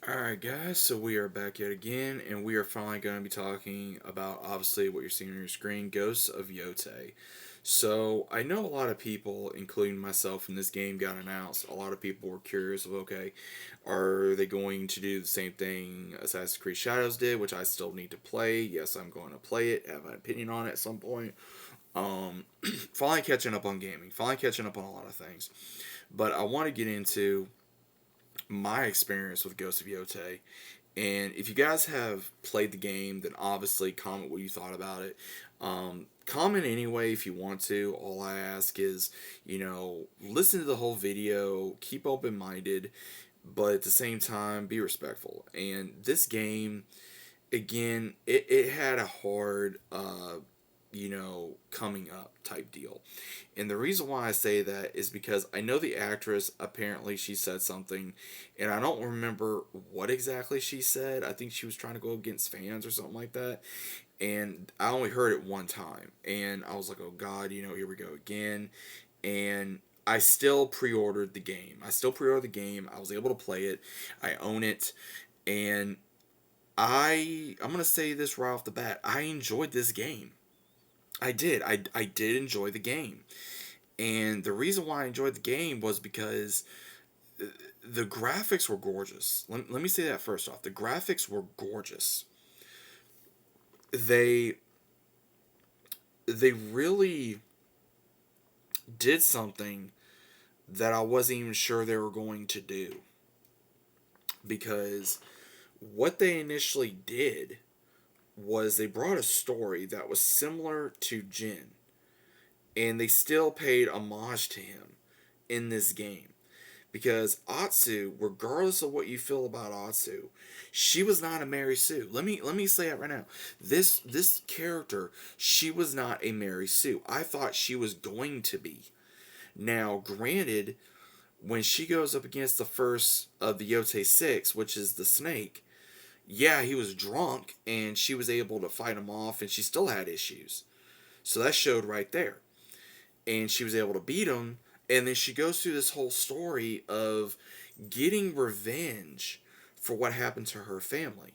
Alright, guys, so we are back yet again, and we are finally going to be talking about obviously what you're seeing on your screen, Ghosts of Yotei. So, I know a lot of people, including myself, when this game got announced, a lot of people were curious of okay, are they going to do the same thing Assassin's Creed Shadows did, which I still need to play? Yes, I'm going to play it, have an opinion on it at some point. Finally catching up on gaming, finally catching up on a lot of things. But I want to get into my experience with Ghost of Yotei. And if you guys have played the game, then obviously comment what you thought about it. Comment anyway if you want to. All I ask is, listen to the whole video, keep open minded, but at the same time, be respectful. And this game, again, it had a hard, coming up type deal. And the reason why I say that is because I know the actress, apparently, she said something, and I don't remember what exactly she said. I think she was trying to go against fans or something like that. And I only heard it one time. And I was like, oh God, here we go again. And I still pre ordered the game. I was able to play it, I own it. And I'm gonna say this right off the bat. I enjoyed this game. I did. I did enjoy the game. And the reason why I enjoyed the game was because the graphics were gorgeous. Let me say that first off. The graphics were gorgeous. They they really did something that I wasn't even sure they were going to do. Because what they initially did was they brought a story that was similar to Jin, and they still paid homage to him in this game. Because Atsu, regardless of what you feel about Atsu, she was not a Mary Sue. Let me say it right now. This character, she was not a Mary Sue. I thought she was going to be. Now, granted, when she goes up against the first of the Yotei Six, which is the snake, yeah, he was drunk and she was able to fight him off, and she still had issues. So that showed right there. And she was able to beat him, and then she goes through this whole story of getting revenge for what happened to her family.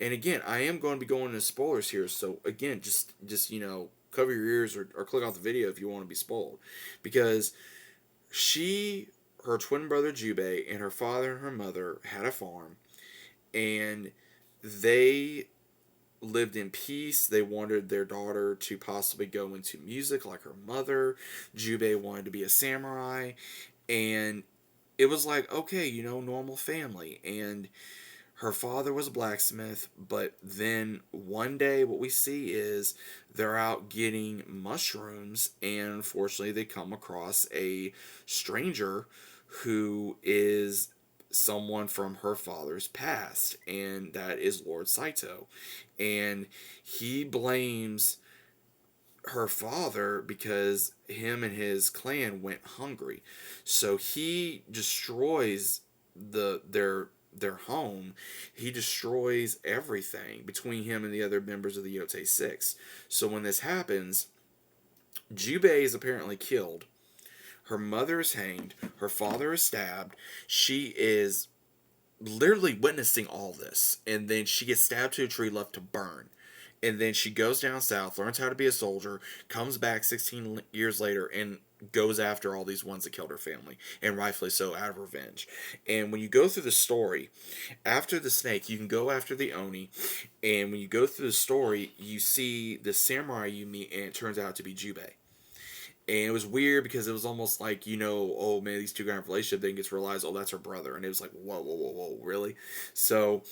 And again, I am going to be going into spoilers here, so again, just cover your ears, or click off the video if you want to be spoiled, because she, her twin brother Jubei, and her father and her mother had a farm, and they lived in peace. They wanted their daughter to possibly go into music like her mother. Jubei wanted to be a samurai. And it was like, okay, normal family. And her father was a blacksmith, but then one day what we see is they're out getting mushrooms, and unfortunately they come across a stranger who is someone from her father's past, and that is Lord Saito. And he blames her father because him and his clan went hungry. So he destroys their home. He destroys everything between him and the other members of the Yotei Six. So when this happens, Jubei is apparently killed. Her mother is hanged. Her father is stabbed. She is literally witnessing all this, and then she gets stabbed to a tree, left to burn. And then she goes down south, learns how to be a soldier, comes back 16 years later, and goes after all these ones that killed her family, and rightfully so, out of revenge. And when you go through the story, after the snake, you can go after the Oni, and when you go through the story, you see the samurai you meet, and it turns out to be Jubei. And it was weird because it was almost like, oh man, these two guys have a relationship. Then gets realized, oh, that's her brother. And it was like, whoa, whoa, whoa, whoa, really? So,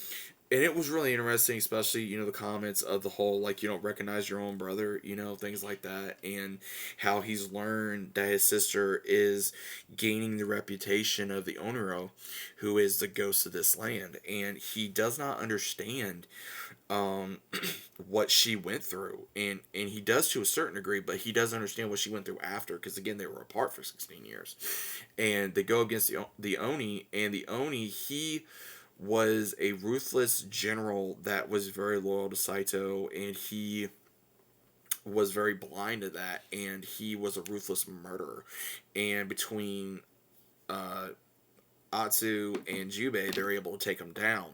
and it was really interesting, especially, the comments of the whole, like, you don't recognize your own brother, things like that. And how he's learned that his sister is gaining the reputation of the Onuro, who is the ghost of this land. And he does not understand um, what she went through, and he does to a certain degree, but he does understand what she went through after, because again they were apart for 16 years, and they go against the Oni, and the Oni, he was a ruthless general that was very loyal to Saito, and he was very blind to that, and he was a ruthless murderer. And between uh, Atsu and Jubei, they're able to take him down.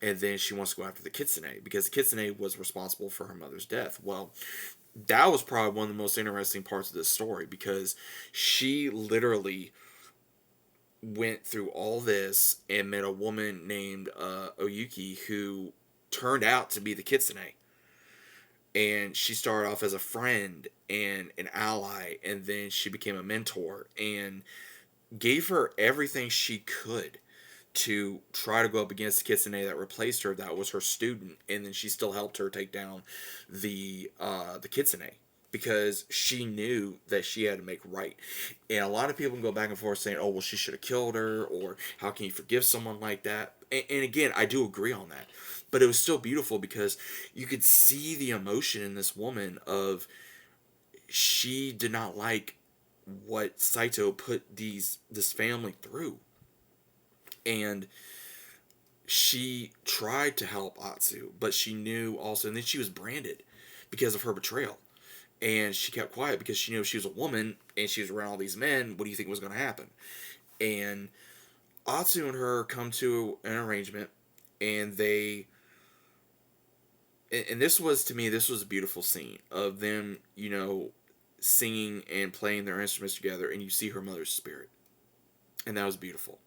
And then she wants to go after the Kitsune because the Kitsune was responsible for her mother's death. Well, that was probably one of the most interesting parts of this story because she literally went through all this and met a woman named Oyuki who turned out to be the Kitsune. And she started off as a friend and an ally, and then she became a mentor and gave her everything she could to try to go up against the Kitsune that replaced her. That was her student, and then she still helped her take down the Kitsune because she knew that she had to make right. And a lot of people can go back and forth saying, "Oh, well, she should have killed her," or "How can you forgive someone like that?" And again, I do agree on that, but it was still beautiful because you could see the emotion in this woman of she did not like what Saito put this family through, and she tried to help Atsu, but she knew also, and then she was branded because of her betrayal. And she kept quiet because she knew she was a woman and she was around all these men. What do you think was going to happen? And Atsu and her come to an arrangement, and and this was, to me, this was a beautiful scene of them, singing and playing their instruments together, and you see her mother's spirit. And that was beautiful.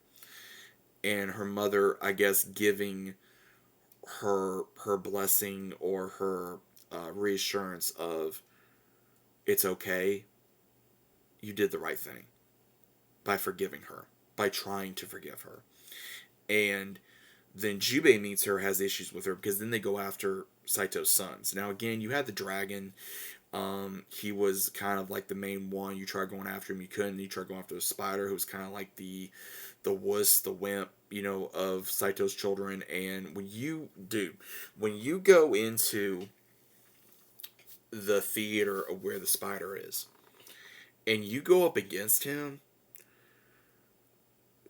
And her mother, I guess, giving her blessing or her reassurance of it's okay, you did the right thing by forgiving her, by trying to forgive her. And then Jubei meets her, has issues with her because then they go after Saito's sons. Now again, you had the dragon. He was kind of like the main one. You tried going after him, you couldn't. You tried going after the spider, who was kind of like the wuss, the wimp, of Saito's children. And when you go into the theater of where the spider is, and you go up against him,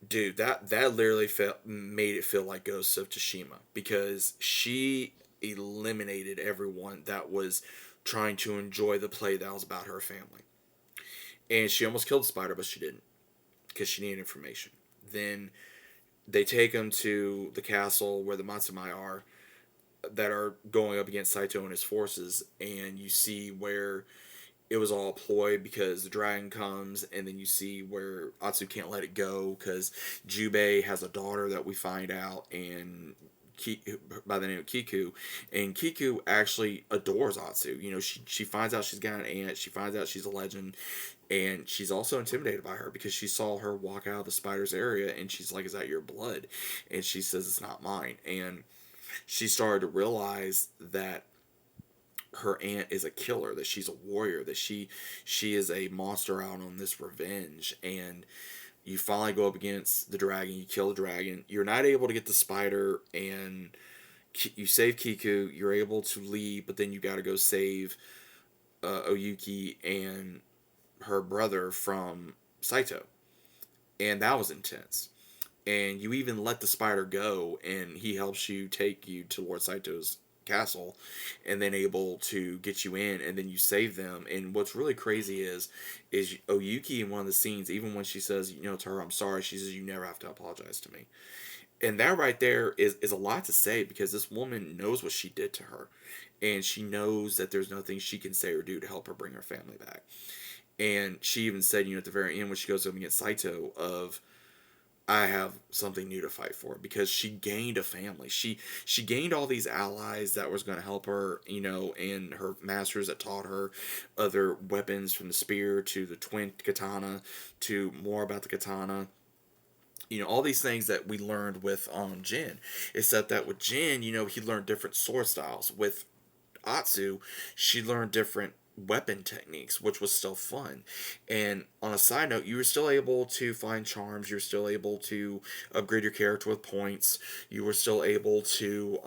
dude, that literally made it feel like Ghost of Tsushima because she eliminated everyone that was trying to enjoy the play that was about her family. And she almost killed the spider, but she didn't because she needed information. Then they take him to the castle where the Matsumai are that are going up against Saito and his forces, and you see where it was all a ploy because the dragon comes, and then you see where Atsu can't let it go because Jubei has a daughter that we find out, and by the name of Kiku, and Kiku actually adores Atsu. She finds out she's got an aunt. She finds out she's a legend, and she's also intimidated by her because she saw her walk out of the spider's area, and she's like, "Is that your blood?" And she says, "It's not mine." And she started to realize that her aunt is a killer, that she's a warrior, that she is a monster out on this revenge. And you finally go up against the dragon, you kill the dragon, you're not able to get the spider, and you save Kiku, you're able to leave, but then you got to go save Oyuki and her brother from Saito. And that was intense. And you even let the spider go, and he helps you take you towards Saito's castle, and then able to get you in, and then you save them. And what's really crazy is Oyuki in one of the scenes, even when she says, to her, "I'm sorry," she says, "You never have to apologize to me." And that right there is a lot to say because this woman knows what she did to her, and she knows that there's nothing she can say or do to help her bring her family back. And she even said, at the very end when she goes up against Saito, of I have something new to fight for, because she gained a family. She gained all these allies that was going to help her, and her masters that taught her other weapons, from the spear to the twin katana to more about the katana. All these things that we learned with Jin. Except that with Jin, he learned different sword styles. With Atsu, she learned different weapon techniques, which was still fun. And on a side note, you were still able to find charms, you were still able to upgrade your character with points, you were still able to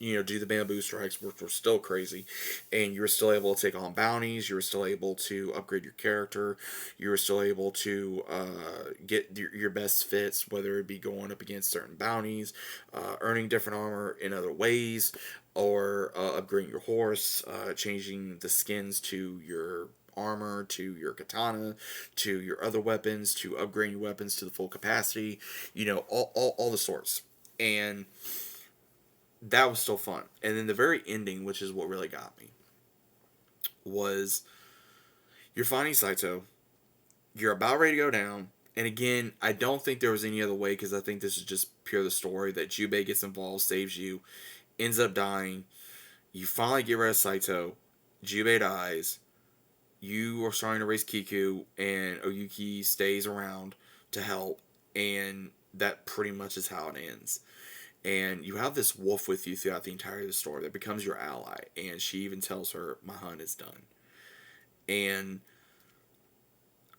do the bamboo strikes, which were still crazy, and you were still able to take on bounties, you were still able to upgrade your character, you were still able to get your best fits, whether it be going up against certain bounties, earning different armor in other ways, or upgrading your horse, changing the skins to your armor, to your katana, to your other weapons, to upgrading your weapons to the full capacity, all the sorts. And that was still fun. And then the very ending, which is what really got me, was you're finding Saito, you're about ready to go down, and again, I don't think there was any other way because I think this is just pure the story that Jubei gets involved, saves you, ends up dying. You finally get rid of Saito. Jubei dies. You are starting to race Kiku, and Oyuki stays around to help, and that pretty much is how it ends. And you have this wolf with you throughout the entirety of the story that becomes your ally, and she even tells her, "My hunt is done." And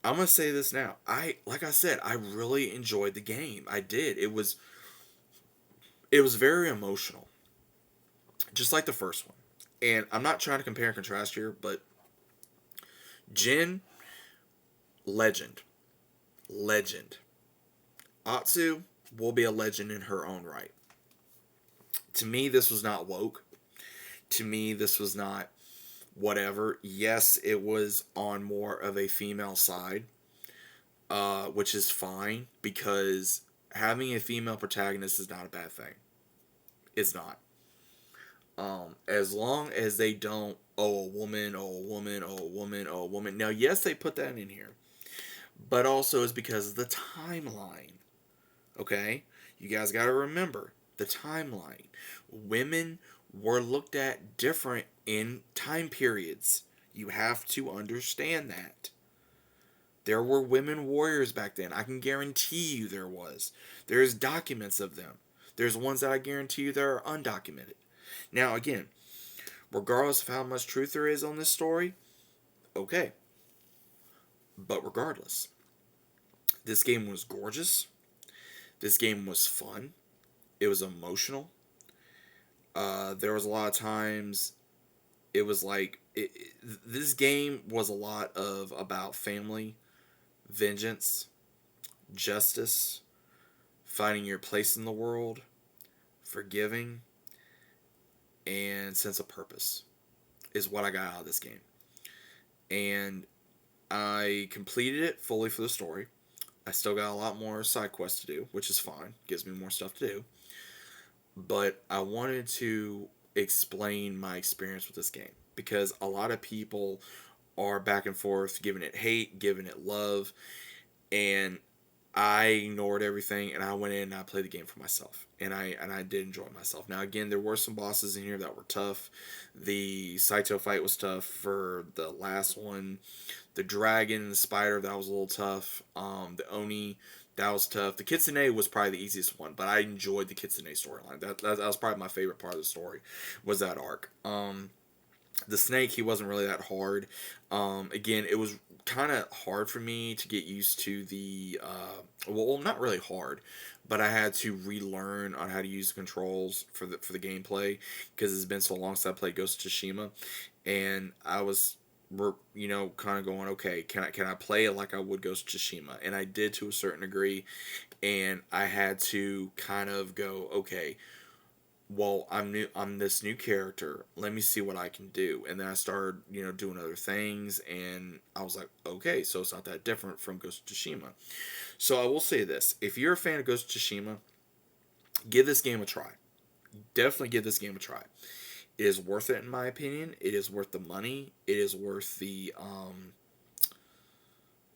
I'm gonna say this now. Like I said, I really enjoyed the game. I did. It was very emotional, just like the first one. And I'm not trying to compare and contrast here, but Jin, legend, legend. Atsu will be a legend in her own right. To me, this was not woke. To me, this was not whatever. Yes, it was on more of a female side, which is fine because having a female protagonist is not a bad thing. It's not. As long as they don't, oh, a woman, oh, a woman, oh, a woman, oh, a woman. Now, yes, they put that in here, but also it's because of the timeline. Okay? You guys got to remember the timeline. Women were looked at different in time periods. You have to understand that. There were women warriors back then. I can guarantee you there was. There's documents of them. There's ones that I guarantee you that are undocumented. Now, again, regardless of how much truth there is on this story, okay. But regardless, this game was gorgeous. This game was fun. It was emotional. There was a lot of times it was like this game was a lot of about family, vengeance, justice, finding your place in the world, forgiving, and sense of purpose is what I got out of this game. And I completed it fully for the story. I still got a lot more side quests to do, which is fine. Gives me more stuff to do. But I wanted to explain my experience with this game because a lot of people are back and forth, giving it hate, giving it love, and I ignored everything and I went in and I played the game for myself. And I did enjoy myself. Now again, there were some bosses in here that were tough. The Saito fight was tough for the last one. The dragon and the spider, that was a little tough. The Oni, that was tough. The Kitsune was probably the easiest one, but I enjoyed the Kitsune storyline. That was probably my favorite part of the story, was that arc. The snake, he wasn't really that hard. Again, it was kind of hard for me to get used to the well, not really hard, but I had to relearn on how to use the controls for the gameplay because it's been so long since I played Ghost of Tsushima, and I was kind of going, okay, can I play it like I would Ghost of Tsushima? And I did to a certain degree, and I had to kind of go, okay, well, I'm this new character. Let me see what I can do. And then I started, doing other things, and I was like, okay, so it's not that different from Ghost of Tsushima. So I will say this: if you're a fan of Ghost of Tsushima, give this game a try. Definitely give this game a try. It is worth it in my opinion. It is worth the money. It is worth the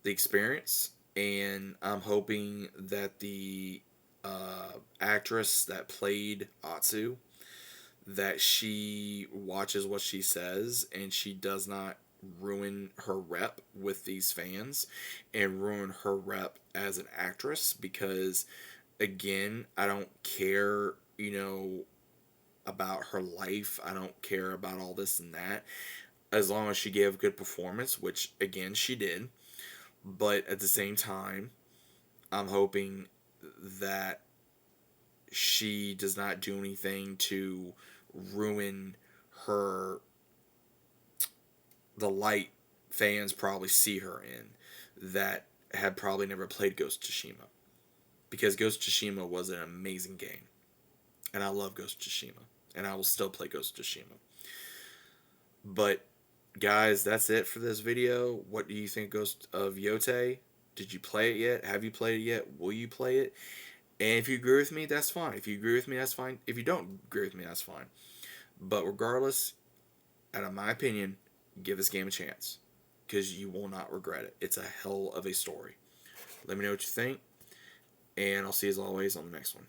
experience, and I'm hoping that the actress that played Atsu, that she watches what she says and she does not ruin her rep with these fans and ruin her rep as an actress, because again, I don't care, about her life. I don't care about all this and that, as long as she gave a good performance, which again she did. But at the same time, I'm hoping that she does not do anything to ruin her, the light fans probably see her in, that had probably never played Ghost of Tsushima, because Ghost of Tsushima was an amazing game and I love Ghost of Tsushima and I will still play Ghost of Tsushima. But guys, that's it for this video. What do you think goes of Yotei? Did you play it yet? Have you played it yet? Will you play it? And if you agree with me, that's fine. If you agree with me, that's fine. If you don't agree with me, that's fine. But regardless, out of my opinion, give this game a chance because you will not regret it. It's a hell of a story. Let me know what you think, and I'll see you as always on the next one.